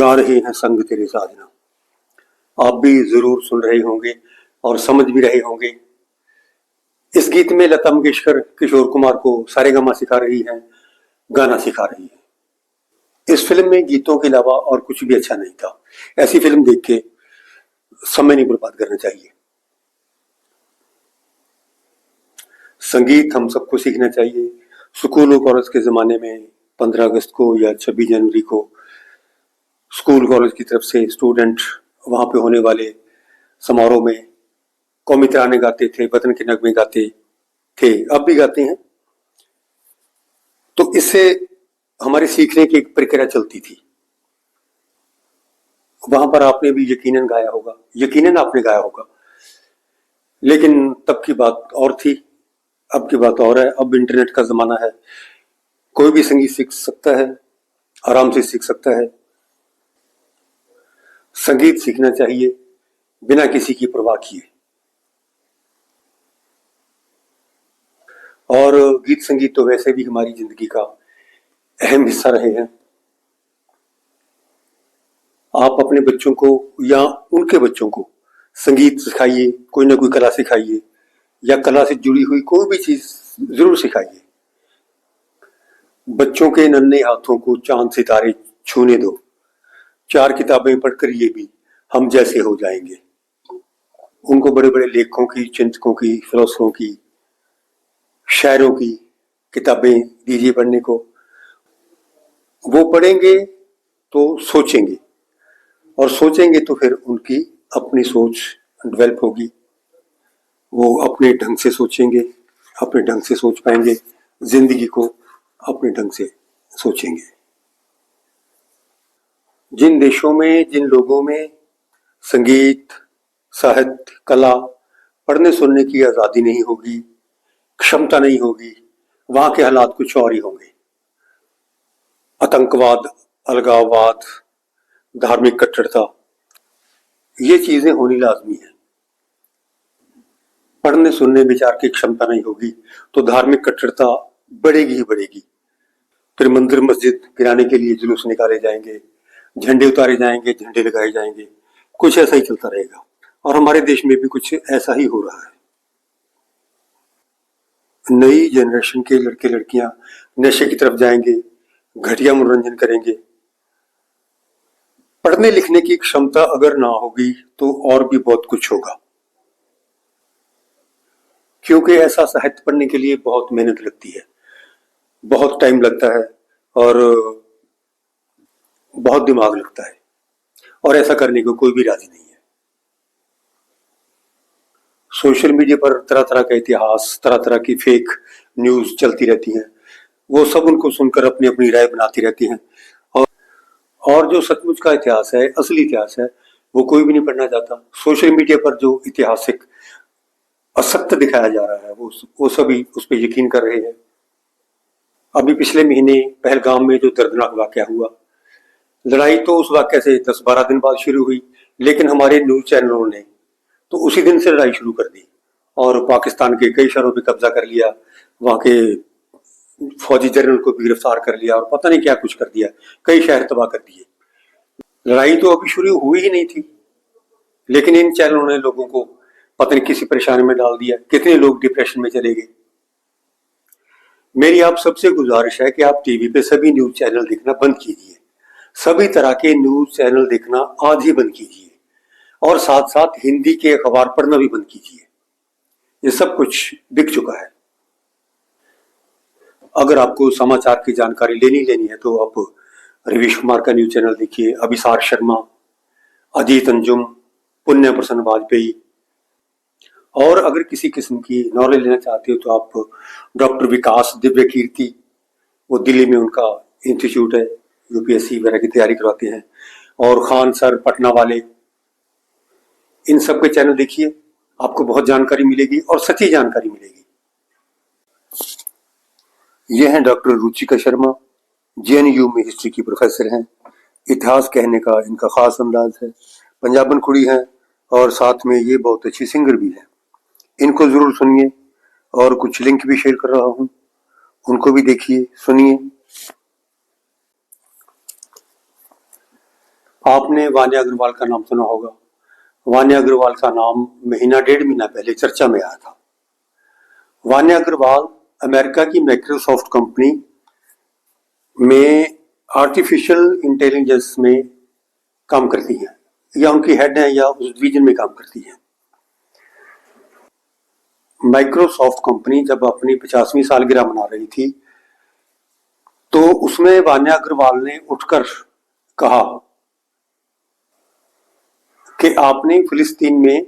गा रहे हैं संग तेरे साजना। आप भी जरूर सुन रहे होंगे और समझ भी रहे होंगे। इस गीत में लता मंगेशकर किशोर कुमार को सारेगामा सिखा रही हैं, गाना सिखा रही है। इस फिल्म में गीतों के अलावा और कुछ भी अच्छा नहीं था। ऐसी फिल्म देख के समय नहीं बर्बाद करना चाहिए। संगीत हम सबको सीखना चाहिए। स्कूल और कॉलेज के जमाने में 15 अगस्त को या 26 जनवरी को स्कूल कॉलेज की तरफ से स्टूडेंट वहां पे होने वाले समारोह में कौमी तराने गाते थे, वतन के नगमे गाते थे, अब भी गाते हैं। तो इससे हमारे सीखने की एक प्रक्रिया चलती थी। वहां पर आपने भी यकीनन गाया होगा, यकीनन आपने गाया होगा, लेकिन तब की बात और थी, अब की बात और है। अब इंटरनेट का जमाना है, कोई भी संगीत सीख सकता है, आराम से सीख सकता है। संगीत सीखना चाहिए बिना किसी की परवाह किए। और गीत संगीत तो वैसे भी हमारी जिंदगी का अहम हिस्सा रहे हैं। आप अपने बच्चों को या उनके बच्चों को संगीत सिखाइए, कोई ना कोई कला सिखाइए, या कला से जुड़ी हुई कोई भी चीज जरूर सिखाइए। बच्चों के नन्हे हाथों को चांद सितारे छूने दो, 4 किताबें पढ़कर ये भी हम जैसे हो जाएंगे। उनको बड़े बड़े लेखकों की, चिंतकों की, फिलोसफों की, शायरों की किताबें दीजिए पढ़ने को। वो पढ़ेंगे तो सोचेंगे, और सोचेंगे तो फिर उनकी अपनी सोच डेवलप होगी। वो अपने ढंग से सोचेंगे, अपने ढंग से सोच पाएंगे, जिंदगी को अपने ढंग से सोचेंगे। जिन देशों में, जिन लोगों में संगीत, साहित्य, कला, पढ़ने सुनने की आजादी नहीं होगी, क्षमता नहीं होगी, वहां के हालात कुछ और ही होंगे। आतंकवाद, अलगाववाद, धार्मिक कट्टरता, ये चीजें होनी लाजमी है। पढ़ने सुनने विचार की क्षमता नहीं होगी तो धार्मिक कट्टरता बढ़ेगी ही बढ़ेगी। फिर मंदिर मस्जिद गिराने के लिए जुलूस निकाले जाएंगे, झंडे उतारे जाएंगे, झंडे लगाए जाएंगे, कुछ ऐसा ही चलता रहेगा। और हमारे देश में भी कुछ ऐसा ही हो रहा है। नई जनरेशन के लड़के लड़कियां नशे की तरफ जाएंगे, घटिया मनोरंजन करेंगे। पढ़ने लिखने की क्षमता अगर ना होगी तो और भी बहुत कुछ होगा, क्योंकि ऐसा साहित्य पढ़ने के लिए बहुत मेहनत लगती है, बहुत टाइम लगता है और बहुत दिमाग लगता है, और ऐसा करने को कोई भी राजी नहीं है। सोशल मीडिया पर तरह तरह का इतिहास, तरह तरह की फेक न्यूज चलती रहती हैं। वो सब उनको सुनकर अपनी अपनी राय बनाती रहती हैं, और जो सचमुच का इतिहास है, असली इतिहास है, वो कोई भी नहीं पढ़ना चाहता। सोशल मीडिया पर जो ऐतिहासिक असत्य दिखाया जा रहा है वो सभी उस पर यकीन कर रहे हैं। अभी पिछले महीने पहलगाम में जो दर्दनाक वाकया हुआ, लड़ाई तो उस वाकये से 10-12 दिन बाद शुरू हुई, लेकिन हमारे न्यूज चैनलों ने तो उसी दिन से लड़ाई शुरू कर दी और पाकिस्तान के कई शहरों पर कब्जा कर लिया, वहां के फौजी जनरल को भी गिरफ्तार कर लिया और पता नहीं क्या कुछ कर दिया, कई शहर तबाह कर दिए। लड़ाई तो अभी शुरू हुई ही नहीं थी, लेकिन इन चैनलों ने लोगों को पता नहीं किसी परेशानी में डाल दिया, कितने लोग डिप्रेशन में चले गए। मेरी आप सबसे गुजारिश है कि आप टीवी पे सभी न्यूज चैनल देखना बंद कीजिए, सभी तरह के न्यूज चैनल देखना आज ही बंद कीजिए, और साथ साथ हिंदी के अखबार पढ़ना भी बंद कीजिए। ये सब कुछ बिक चुका है। अगर आपको समाचार की जानकारी लेनी है तो आप रवीश कुमार का न्यूज चैनल देखिए, अभिसार शर्मा, अजीत अंजुम, पुण्य प्रसन्न वाजपेयी। और अगर किसी किस्म की नॉलेज लेना चाहते हो तो आप डॉक्टर विकास दिव्य कीर्ति, वो दिल्ली में उनका इंस्टीट्यूट है, यूपीएससी वगैरह की तैयारी करवाते हैं, और खान सर पटना वाले, इन सब के चैनल देखिए, आपको बहुत जानकारी मिलेगी और सच्ची जानकारी मिलेगी। ये हैं डॉक्टर रुचिका शर्मा, जेएनयू में हिस्ट्री की प्रोफेसर हैं। इतिहास कहने का इनका खास अंदाज है, पंजाबन कुड़ी हैं, और साथ में ये बहुत अच्छी सिंगर भी है। इनको जरूर सुनिए, और कुछ लिंक भी शेयर कर रहा हूँ, उनको भी देखिए, सुनिए। आपने वान्या अग्रवाल का नाम सुना होगा। वान्या अग्रवाल का नाम महीना डेढ़ महीना पहले चर्चा में आया था। वान्या अग्रवाल अमेरिका की माइक्रोसॉफ्ट कंपनी में आर्टिफिशियल इंटेलिजेंस में काम करती हैं, या उनकी हेड है या उस डिवीजन में काम करती हैं। माइक्रोसॉफ्ट कंपनी जब अपनी 50वीं सालगिरह मना रही थी तो उसमें वान्या अग्रवाल ने उठकर कहा कि आपने फिलिस्तीन में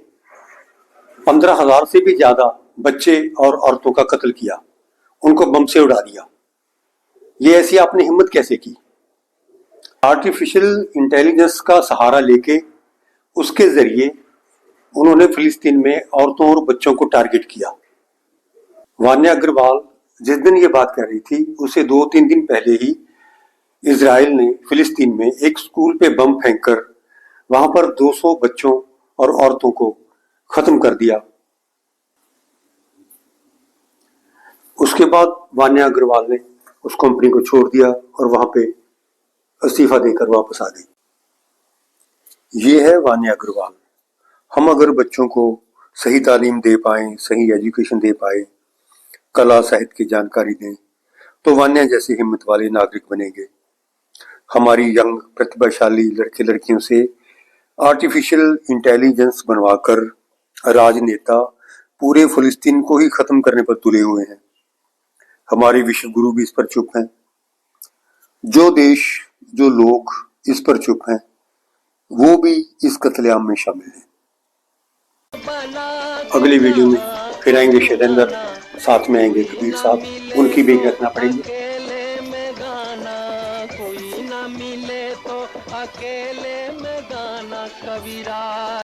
15,000 से भी ज्यादा बच्चे और औरतों का कत्ल किया, उनको बम से उड़ा दिया। ये ऐसी आपने हिम्मत कैसे की? आर्टिफिशियल इंटेलिजेंस का सहारा लेके उसके जरिए उन्होंने फिलिस्तीन में औरतों और बच्चों को टारगेट किया। वान्या अग्रवाल जिस दिन ये बात कर रही थी उसे 2-3 दिन पहले ही इजराइल ने फिलिस्तीन में एक स्कूल पे बम फेंककर वहां पर 200 बच्चों और औरतों को खत्म कर दिया। उसके बाद वान्या अग्रवाल ने उस कंपनी को छोड़ दिया और वहां पे इस्तीफा देकर वापस आ गई। ये है वान्या अग्रवाल। हम अगर बच्चों को सही तालीम दे पाए, सही एजुकेशन दे पाए, कला साहित्य की जानकारी दें, तो वान्या जैसे हिम्मत वाले नागरिक बनेंगे। हमारी यंग प्रतिभाशाली लड़के लड़कियों से आर्टिफिशियल इंटेलिजेंस बनवाकर राजनेता पूरे फिलिस्तीन को ही खत्म करने पर तुले हुए हैं। हमारे विश्व गुरु भी इस पर चुप हैं। जो देश, जो लोग इस पर चुप हैं, वो भी इस कत्लेआम में शामिल हैं। अगली वीडियो में फिर आएंगे शैलेंद्र, साथ में आएंगे कबीर साहब, उनकी भी एक रखना पड़ेगी। कोई ना मिले तो अकेले में गाना कबीरा।